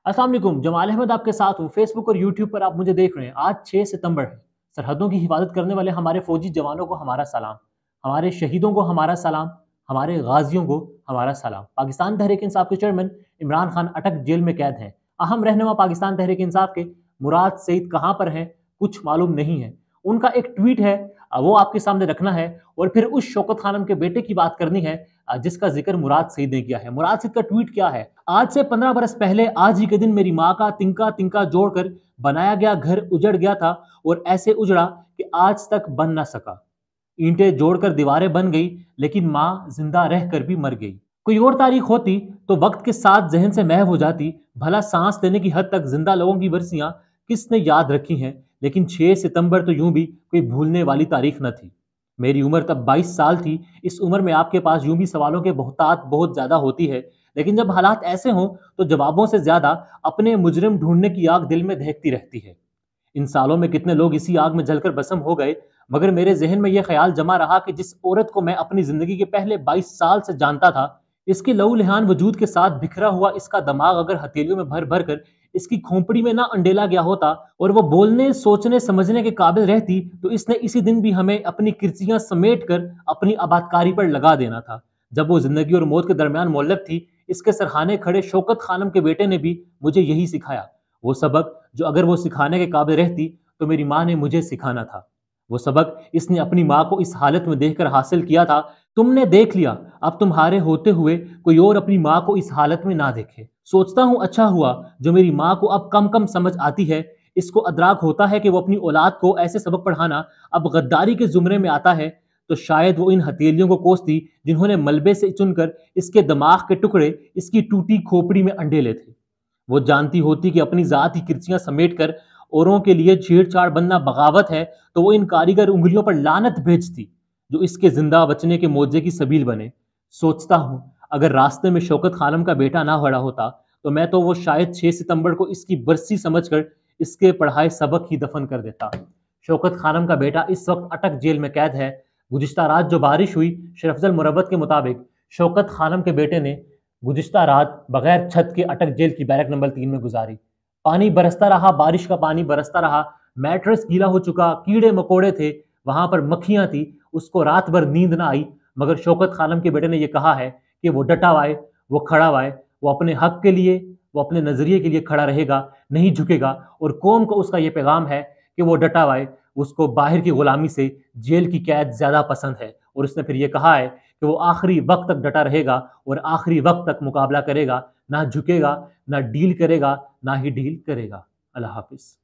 अस्सलाम वालेकुम, जमाल अहमद आपके साथ हूँ। फेसबुक और यूट्यूब पर आप मुझे देख रहे हैं। आज 6 सितंबर है। सरहदों की हिफाजत करने वाले हमारे फौजी जवानों को हमारा सलाम, हमारे शहीदों को हमारा सलाम, हमारे गाजियों को हमारा सलाम। पाकिस्तान तहरीक इंसाफ के चेयरमैन इमरान खान अटक जेल में कैद हैं। अहम रहनुमा पाकिस्तान तहरीक इंसाफ के मुराद सईद कहाँ पर हैं, कुछ मालूम नहीं है। उनका एक ट्वीट है, वो आपके सामने रखना है और फिर उस शौकत खानम के बेटे की बात करनी है जिसका जिक्र मुराद सईद ने किया है। मुराद सईद का ट्वीट क्या है? आज से 15 बरस पहले आज ही के दिन मेरी माँ का तिनका तिनका जोड़कर बनाया गया घर उजड़ गया था और ऐसे उजड़ा कि आज तक बन ना सका। ईंटें जोड़कर दीवारें बन गई, लेकिन माँ जिंदा रहकर भी मर गई। कोई और तारीख होती तो वक्त के साथ जहन से महव हो जाती। भला सांस लेने की हद तक जिंदा लोगों की बरसियां किसने याद रखी हैं, लेकिन 6 सितंबर तो यूं भी कोई भूलने वाली तारीख न थी। मेरी उम्र तब 22 साल थी। इस उम्र में आपके पास यूं भी सवालों के बहुतात बहुत ज्यादा होती है, लेकिन जब हालात ऐसे हों तो जवाबों से ज्यादा अपने मुजरिम ढूंढने की आग दिल में दहकती रहती है। इन सालों में कितने लोग इसी आग में जलकर भस्म हो गए, मगर मेरे जहन में यह ख्याल जमा रहा कि जिस औरत को मैं अपनी जिंदगी के पहले 22 साल से जानता था, इसके लहू लहान वजूद के साथ बिखरा हुआ इसका दिमाग अगर हथेलियों में भर भर कर इसकी खोपड़ी में ना अंडेला गया होता और वो बोलने सोचने समझने के काबिल रहती, तो इसने इसी दिन भी हमें अपनी किर्चियां समेट कर अपनी आबादकारी पर लगा देना था। जब वो जिंदगी और मौत के दरमियान मोल्लक थी, इसके सरहाने खड़े शौकत खानम के बेटे ने भी मुझे यही सिखाया। वो सबक जो अगर वो सिखाने के काबिल रहती तो मेरी माँ ने मुझे सिखाना था। वो सबक इसने अपनी माँ को इस हालत में देखकर हासिल किया था। तुमने देख लिया, अब तुम्हारे होते हुए कोई और अपनी माँ को इस हालत में ना देखे। सोचता हूँ अच्छा हुआ जो मेरी माँ को अब कम कम समझ आती है। इसको अदराक होता है कि वो अपनी औलाद को ऐसे सबक पढ़ाना अब गद्दारी के जुमरे में आता है, तो शायद वो इन हथेलियों को कोसती जिन्होंने मलबे से चुनकर इसके दिमाग के टुकड़े इसकी टूटी खोपड़ी में अंडेले थे। वो जानती होती कि अपनी जात की किर्चियां समेट कर औरों के लिए छेड़छाड़ बनना बगावत है, तो वो इन कारीगर उंगलियों पर लानत भेजती जो इसके जिंदा बचने के मोर्चे की सबील बने। सोचता हूं अगर रास्ते में शौकत खानम का बेटा ना खड़ा होता तो मैं तो वो शायद 6 सितंबर को इसकी बरसी समझकर इसके पढ़ाए सबक ही दफन कर देता। शौकत खानम का बेटा इस वक्त अटक जेल में कैद है। गुज़िश्ता रात जो बारिश हुई, शरफजल मुरब्बत के मुताबिक शौकत खानम के बेटे ने गुज़िश्ता रात बगैर छत के अटक जेल की बैरक नंबर 3 में गुजारी। पानी बरसता रहा, बारिश का पानी बरसता रहा। मैट्रेस गीला हो चुका, कीड़े मकोड़े थे, वहां पर मक्खियां थी। उसको रात भर नींद ना आई, मगर शौकत खानम के बेटे ने यह कहा है कि वो डटा हुआ है, वो खड़ा हुआ है, वो अपने हक के लिए, वो अपने नजरिए के लिए खड़ा रहेगा, नहीं झुकेगा। और कौम को उसका यह पैगाम है कि वो डटा हुआ है। उसको बाहर की गुलामी से जेल की कैद ज्यादा पसंद है। और उसने फिर यह कहा है कि वो आखिरी वक्त तक डटा रहेगा और आखिरी वक्त तक मुकाबला करेगा, ना झुकेगा, ना डील करेगा, ना ही डील करेगा। अल्लाह हाफिज।